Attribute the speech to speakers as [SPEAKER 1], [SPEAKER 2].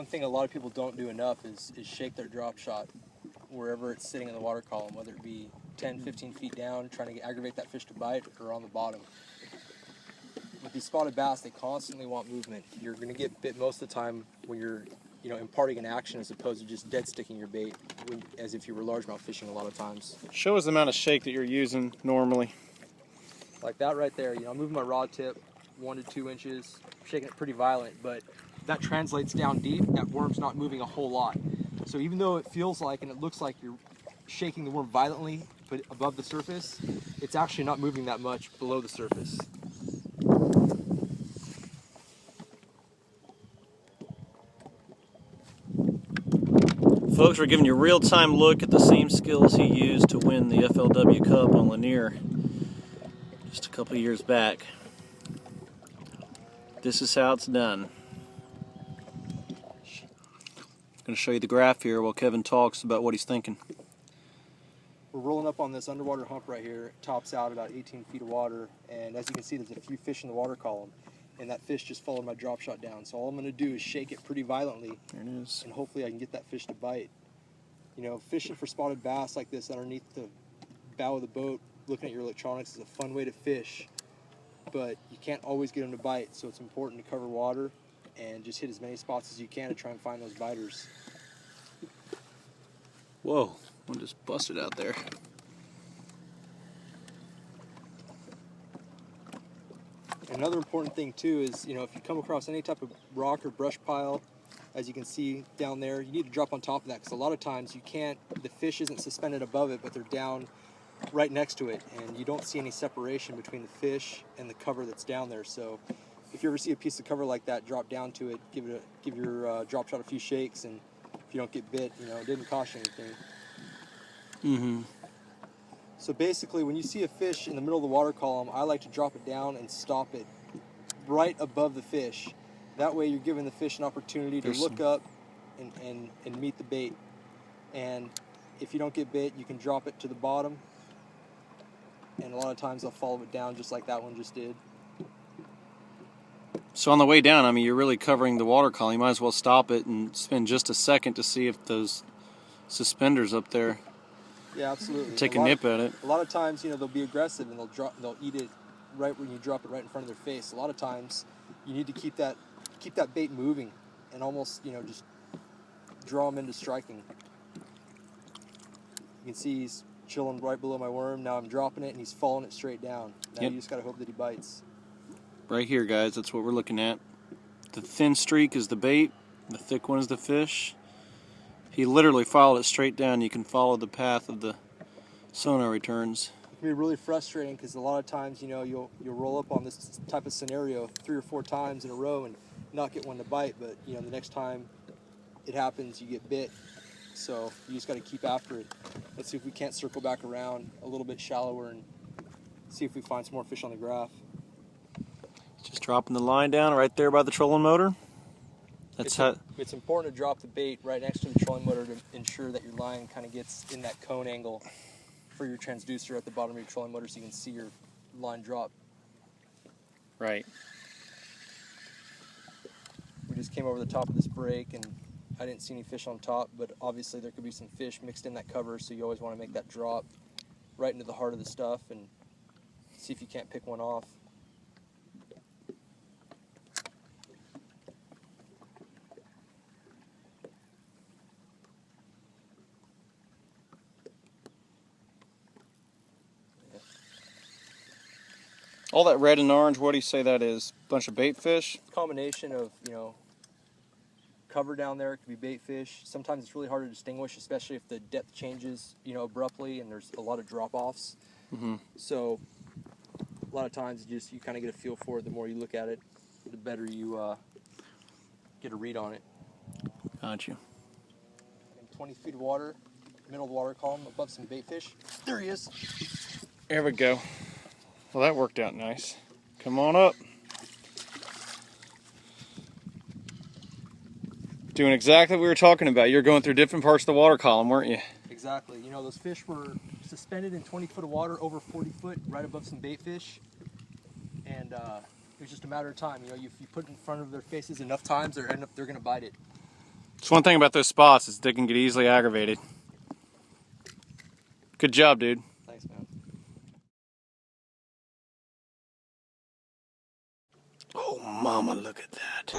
[SPEAKER 1] thing a lot of people don't do enough is shake their drop shot wherever it's sitting in the water column, whether it be 10, 15 feet down, trying to aggravate that fish to bite, or on the bottom. With these spotted bass, they constantly want movement. You're going to get bit most of the time when you're, imparting an action as opposed to just dead sticking your bait, as if you were largemouth fishing a lot of times.
[SPEAKER 2] Show us the amount of shake that you're using normally.
[SPEAKER 1] Like that right there. I'm moving my rod tip 1 to 2 inches, shaking it pretty violent, but that translates down deep. That worm's not moving a whole lot. So even though it feels like and it looks like you're shaking the worm violently but above the surface, it's actually not moving that much below the surface.
[SPEAKER 2] Folks, we're giving you a real-time look at the same skills he used to win the FLW Cup on Lanier just a couple years back. This is how it's done. I'm going to show you the graph here while Kevin talks about what he's thinking.
[SPEAKER 1] We're rolling up on this underwater hump right here. It tops out about 18 feet of water, and as you can see, there's a few fish in the water column, and that fish just followed my drop shot down. So all I'm going to do is shake it pretty violently,
[SPEAKER 2] There it is.
[SPEAKER 1] and hopefully I can get that fish to bite. Fishing for spotted bass like this underneath the bow of the boat, looking at your electronics, is a fun way to fish, but you can't always get them to bite, so it's important to cover water and just hit as many spots as you can to try and find those biters.
[SPEAKER 2] Whoa, one just busted out there.
[SPEAKER 1] Another important thing too is, if you come across any type of rock or brush pile, as you can see down there, you need to drop on top of that, because a lot of times the fish isn't suspended above it, but they're down right next to it, and you don't see any separation between the fish and the cover that's down there. So if you ever see a piece of cover like that, drop down to it, give your drop shot a few shakes, and if you don't get bit, it didn't cost you anything.
[SPEAKER 2] Mm-hmm.
[SPEAKER 1] So basically, when you see a fish in the middle of the water column, I like to drop it down and stop it right above the fish. That way you're giving the fish an opportunity to look up and meet the bait. And if you don't get bit, you can drop it to the bottom, and a lot of times they'll follow it down just like that one just did.
[SPEAKER 2] So on the way down, you're really covering the water column. You might as well stop it and spend just a second to see if those suspenders up there take a nip at it.
[SPEAKER 1] A lot of times, they'll be aggressive and they'll eat it right when you drop it right in front of their face. A lot of times, you need to keep that bait moving and almost, just draw them into striking. You can see he's chilling right below my worm. Now I'm dropping it and he's following it straight down. Now you just got to hope that he bites.
[SPEAKER 2] Right here, guys, that's what we're looking at. The thin streak is the bait, the thick one is the fish. He literally followed it straight down. You can follow the path of the sonar returns.
[SPEAKER 1] It can be really frustrating because a lot of times, you'll roll up on this type of scenario 3 or 4 times in a row and not get one to bite, but the next time it happens, you get bit. So you just got to keep after it. Let's see if we can't circle back around a little bit shallower and see if we find some more fish on the graph.
[SPEAKER 2] Just dropping the line down right there by the trolling motor.
[SPEAKER 1] It's important to drop the bait right next to the trolling motor to ensure that your line kind of gets in that cone angle for your transducer at the bottom of your trolling motor, so you can see your line drop.
[SPEAKER 2] Right.
[SPEAKER 1] We just came over the top of this break and I didn't see any fish on top, but obviously there could be some fish mixed in that cover, so you always want to make that drop right into the heart of the stuff and see if you can't pick one off.
[SPEAKER 2] All that red and orange, what do you say that is? Bunch of bait fish?
[SPEAKER 1] Combination of, cover down there. It could be bait fish. Sometimes it's really hard to distinguish, especially if the depth changes, abruptly and there's a lot of drop-offs.
[SPEAKER 2] Mm-hmm.
[SPEAKER 1] So a lot of times you kind of get a feel for it. The more you look at it, the better you get a read on it.
[SPEAKER 2] Got you.
[SPEAKER 1] In 20 feet of water, middle of the water column, above some bait fish. There he is.
[SPEAKER 2] There we go. Well, that worked out nice. Come on up. Doing exactly what we were talking about. You're going through different parts of the water column, weren't you?
[SPEAKER 1] Exactly. Those fish were suspended in 20 foot of water, over 40 foot, right above some bait fish. And it was just a matter of time. If you put it in front of their faces enough times, they're going to bite it.
[SPEAKER 2] It's one thing about those spots is they can get easily aggravated. Good job, dude.
[SPEAKER 1] Thanks, man.
[SPEAKER 2] Oh, mama, look at that.